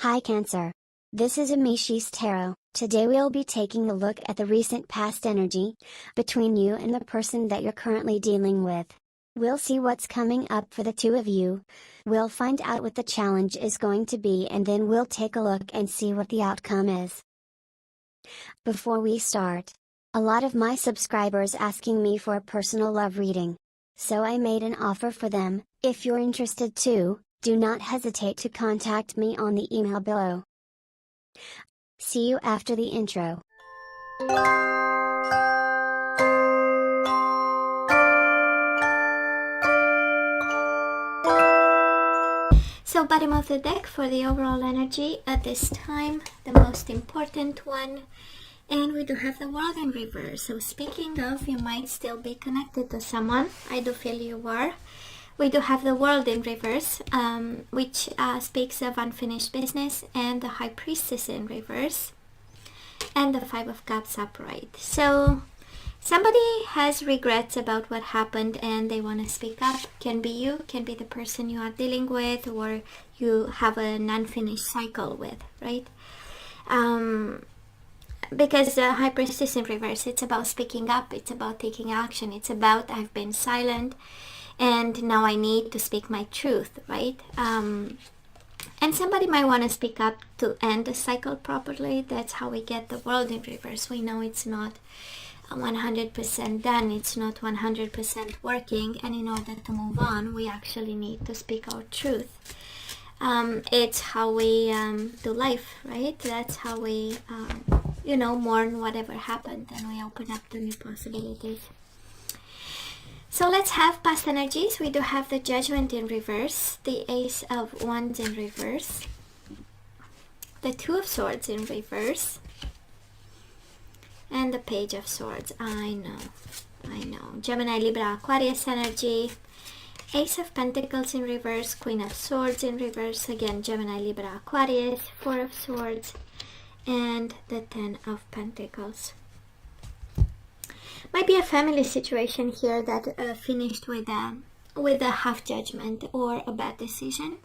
Hi Cancer. This is Amishi's Tarot. Today we'll be taking a look at the recent past energy between you and the person that you're currently dealing with. We'll see what's coming up for the two of you. We'll find out what the challenge is going to be, and then we'll take a look and see what the outcome is. Before we start, a lot of my subscribers asking me for a personal love reading. So I made an offer for them. If you're interested too, do not hesitate to contact me on the email below. See you after the intro. So bottom of the deck for the overall energy at this time, the most important one. And we do have the world in reverse. So speaking of, you might still be connected to someone. I do feel you are. We do have the world in reverse, which speaks of unfinished business, and the High Priestess in reverse, and the Five of Cups upright. So somebody has regrets about what happened and they want to speak up. Can be you, can be the person you are dealing with, or you have an unfinished cycle with, right? Because the High Priestess in reverse, it's about speaking up, it's about taking action, it's about I've been silent and now I need to speak my truth, right? And somebody might want to speak up to end the cycle properly. That's how we get the world in reverse. We know it's not 100% done, it's not 100% working, and in order to move on, we actually need to speak our truth. It's how we do life, right? That's how we, mourn whatever happened, and we open up to new possibilities. So let's have past energies. We do have the Judgment in reverse, the Ace of Wands in reverse, the Two of Swords in reverse, and the Page of Swords. I know. Gemini, Libra, Aquarius energy, Ace of Pentacles in reverse, Queen of Swords in reverse, again Gemini, Libra, Aquarius, Four of Swords, and the Ten of Pentacles. Might be a family situation here that finished with a half judgment or a bad decision.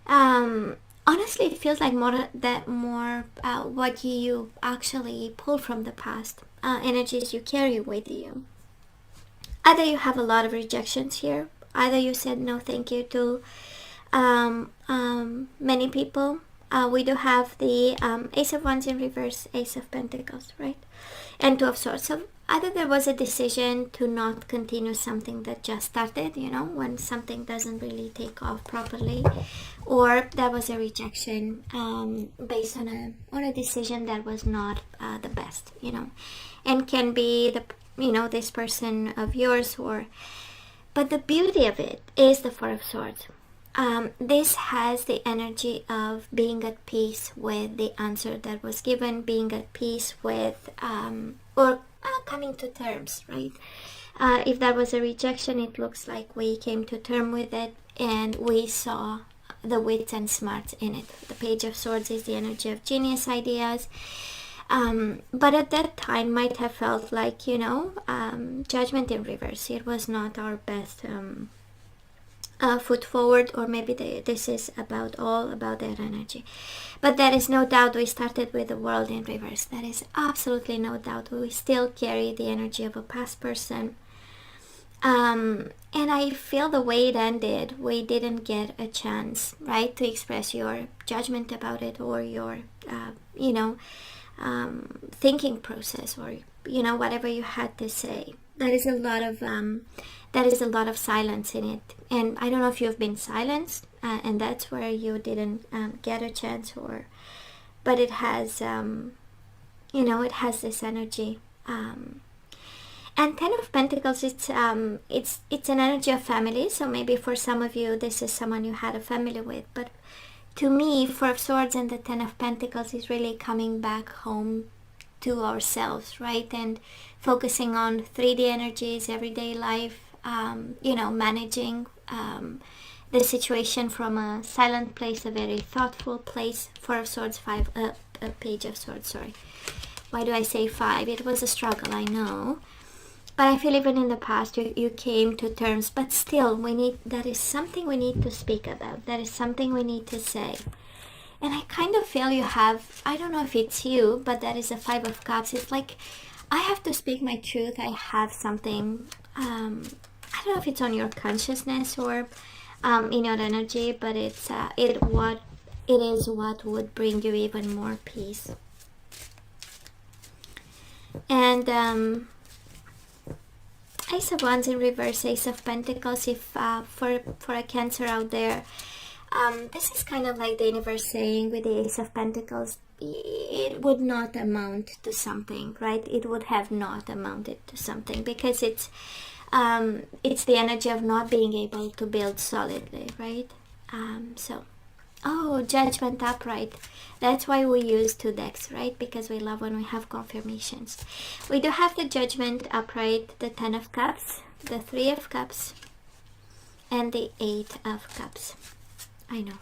Honestly, it feels like more what you actually pull from the past, energies you carry with you. Either you have a lot of rejections here, either you said no thank you to many people. We do have the Ace of Wands in reverse, Ace of Pentacles, right? And Two of Swords. So either there was a decision to not continue something that just started, when something doesn't really take off properly, or there was a rejection based on a decision that was not the best, and can be this person of yours, but the beauty of it is the Four of Swords. This has the energy of being at peace with the answer that was given, being at peace with coming to terms, right? If that was a rejection, it looks like we came to terms with it and we saw the wits and smarts in it. The Page of Swords is the energy of genius ideas. But at that time might have felt like, Judgment in reverse. It was not our best foot forward, or maybe this is all about that energy. But there is no doubt we started with the world in reverse. There is absolutely no doubt we still carry the energy of a past person. And I feel the way it ended, we didn't get a chance, right, to express your judgment about it, or your thinking process, or whatever you had to say. There is a lot of silence in it, and I don't know if you've been silenced, and that's where you didn't get a chance, but it has it has this energy. And Ten of Pentacles, it's an energy of family. So maybe for some of you this is someone you had a family with, but to me, Four of Swords and the Ten of Pentacles is really coming back home to ourselves, right? And focusing on 3D energies, everyday life, managing the situation from a silent place, a very thoughtful place. Four of Swords, Page of Swords, sorry. Why do I say 5? It was a struggle, I know. But I feel even in the past you came to terms, but still that is something we need to speak about. That is something we need to say. And I kind of feel you have, I don't know if it's you, but that is a Five of Cups. It's like, I have to speak my truth. I have something, I don't know if it's on your consciousness or in your energy, but it is what would bring you even more peace. And Ace of Wands in reverse, Ace of Pentacles. If for a Cancer out there, this is kind of like the universe saying with the Ace of Pentacles, it would not amount to something, right? It would have not amounted to something, because it's the energy of not being able to build solidly, right? Oh, Judgment upright. That's why we use two decks, right? Because we love when we have confirmations. We do have the Judgment upright, the Ten of Cups, the Three of Cups, and the Eight of Cups. I know.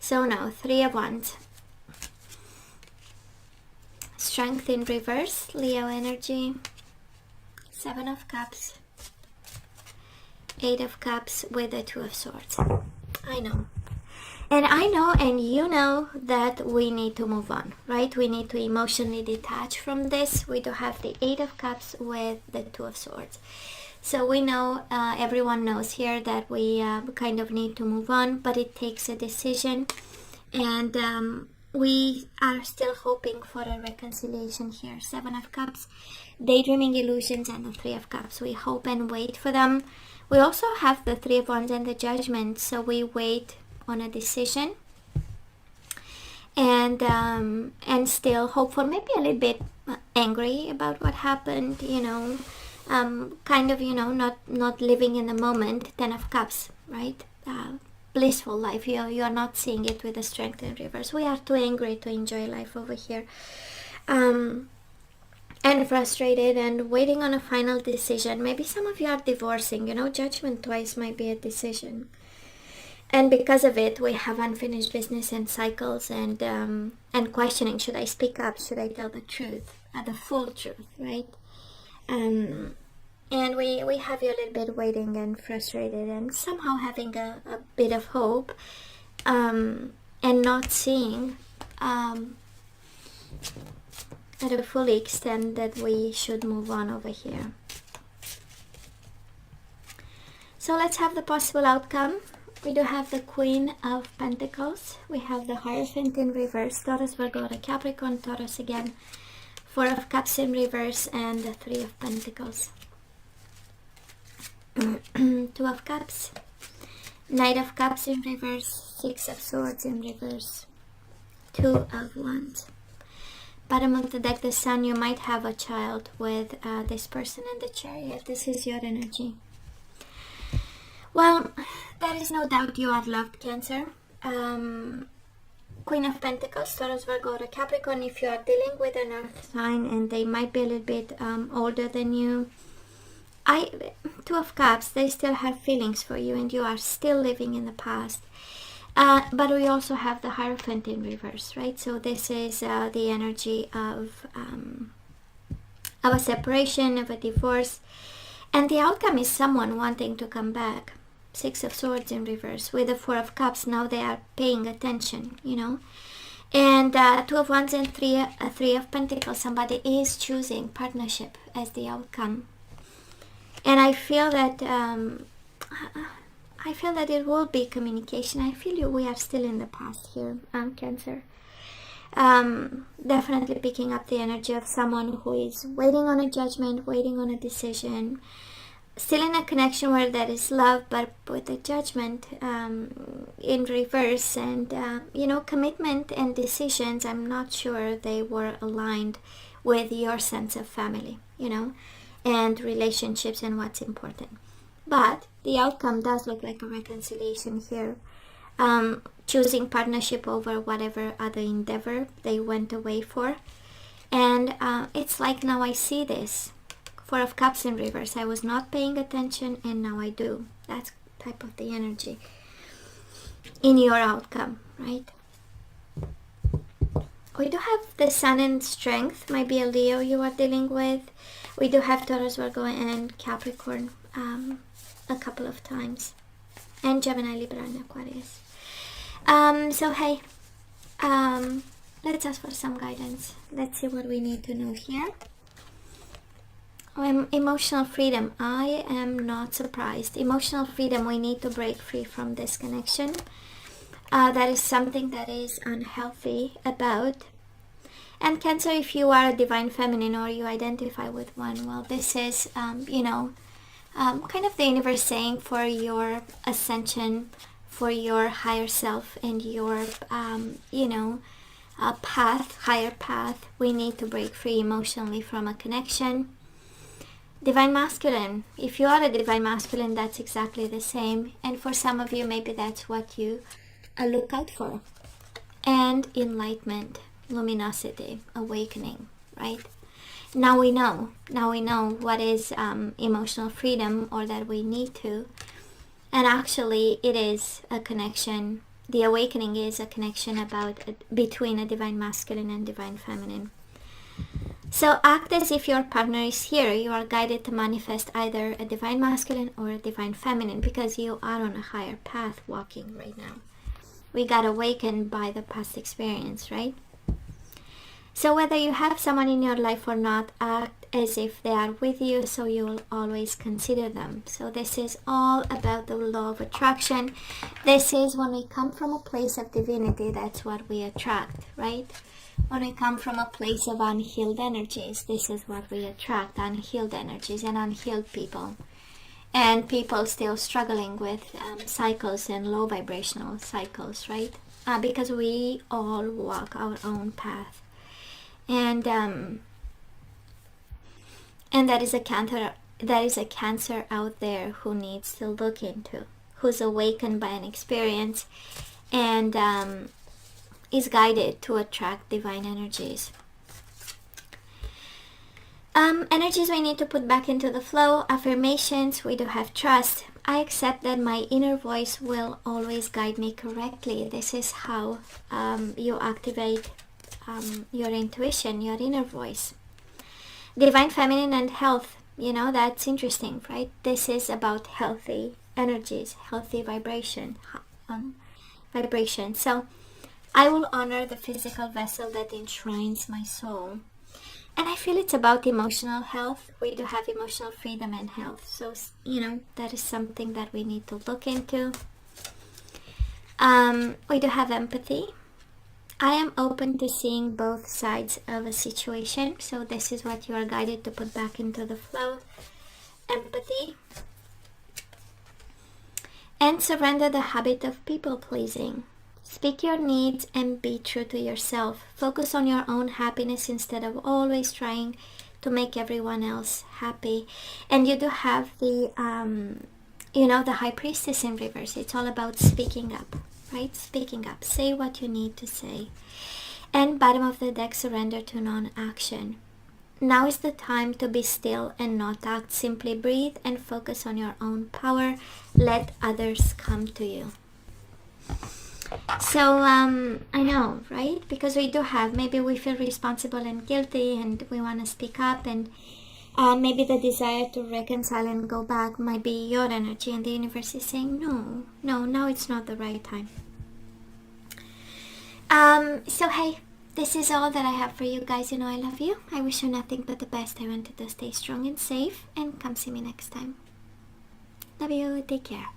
So now, Three of Wands. Strength in reverse, Leo energy. Seven of Cups. Eight of Cups with the Two of Swords. I know. And I know, and you know, that we need to move on, right? We need to emotionally detach from this. We do have the Eight of Cups with the Two of Swords. So we know, everyone knows here that we kind of need to move on, but it takes a decision. And we are still hoping for a reconciliation here. Seven of Cups, daydreaming illusions, and the Three of Cups. We hope and wait for them. We also have the Three of Wands and the Judgment, so we wait on a decision, and still hopeful, maybe a little bit angry about what happened, you know, kind of, you know, not living in the moment. Ten of Cups, right? Blissful life. You're not seeing it with the Strength in reverse. We are too angry to enjoy life over here, and frustrated and waiting on a final decision. Maybe some of you are divorcing, you know. Judgment twice might be a decision. And because of it, we have unfinished business and cycles, and questioning, should I speak up? Should I tell the truth? The full truth, right? And we have you a little bit waiting and frustrated, and somehow having a bit of hope, and not seeing at a full extent that we should move on over here. So let's have the possible outcome. We do have the Queen of Pentacles. We have the Hierophant in reverse, Taurus, Virgo, Capricorn, Taurus again, Four of Cups in reverse, and the Three of Pentacles. Two of Cups, Knight of Cups in reverse, Six of Swords in reverse, Two of Wands. Bottom of the deck, the Sun. You might have a child with this person in the Chariot. This is your energy. Well, there is no doubt you are loved, Cancer. Queen of Pentacles, Taurus, Virgo, Capricorn. If you are dealing with an earth sign and they might be a little bit older than you, Two of Cups, they still have feelings for you, and you are still living in the past. But we also have the Hierophant in reverse, right? So this is the energy of a separation, of a divorce. And the outcome is someone wanting to come back. Six of Swords in reverse with the Four of Cups. Now they are paying attention, you know. And Two of Wands and Three of Pentacles. Somebody is choosing partnership as the outcome. And I feel that it will be communication. I feel we are still in the past here, Cancer. Definitely picking up the energy of someone who is waiting on a judgment, waiting on a decision, still in a connection where there is love, but with the Judgment in reverse, and you know, commitment and decisions, I'm not sure they were aligned with your sense of family, you know, and relationships and what's important. But the outcome does look like a reconciliation here. Choosing partnership over whatever other endeavor they went away for. And it's like, now I see this. Four of Cups in reverse. I was not paying attention, and now I do. That's type of the energy in your outcome, right? We do have the Sun in Strength. Might be a Leo you are dealing with. We do have Taurus, Virgo, and Capricorn a couple of times. And Gemini, Libra, and Aquarius. So hey, Let's ask for some guidance. Let's see what we need to know here. Emotional freedom. I am not surprised. Emotional freedom, we need to break free from this connection. That is something that is unhealthy about. And Cancer, if you are a divine feminine or you identify with one, well, this is, kind of the universe saying for your ascension, for your higher self and your, higher path, we need to break free emotionally from a connection. Divine masculine, if you are a divine masculine, that's exactly the same. And for some of you, maybe that's what you look out for. And enlightenment, luminosity, awakening, right? Now we know what is emotional freedom, or that we need to. And actually it is a connection. The awakening is a connection between a divine masculine and divine feminine. So act as if your partner is here. You are guided to manifest either a divine masculine or a divine feminine, because you are on a higher path walking right now. We got awakened by the past experience, right? So whether you have someone in your life or not, act as if they are with you, so you will always consider them. So this is all about the law of attraction. This is when we come from a place of divinity, that's what we attract, right? When we come from a place of unhealed energies, this is what we attract, unhealed energies and unhealed people. And people still struggling with cycles and low vibrational cycles, right? Because we all walk our own path. And that is a cancer out there who needs to look into, who's awakened by an experience and is guided to attract divine energies. Energies we need to put back into the flow. Affirmations, we do have trust. I accept that my inner voice will always guide me correctly. This is how you activate your intuition, your inner voice. Divine feminine and health, that's interesting, right? This is about healthy energies, healthy vibration. So I will honor the physical vessel that enshrines my soul. And I feel it's about emotional health. We do have emotional freedom and health. So, that is something that we need to look into. We do have empathy. I am open to seeing both sides of a situation. So this is what you are guided to put back into the flow. Empathy. And surrender the habit of people pleasing. Speak your needs and be true to yourself. Focus on your own happiness instead of always trying to make everyone else happy. And you do have the, the High Priestess in reverse. It's all about speaking up, right? Speaking up. Say what you need to say. And bottom of the deck, surrender to non-action. Now is the time to be still and not act. Simply breathe and focus on your own power. Let others come to you. So, I know, right? Because we do have, maybe we feel responsible and guilty and we want to speak up, and maybe the desire to reconcile and go back might be your energy, and the universe is saying, no, now it's not the right time. So hey, this is all that I have for you guys. I love you. I wish you nothing but the best. I want you to stay strong and safe, and come see me next time. Love you. Take care.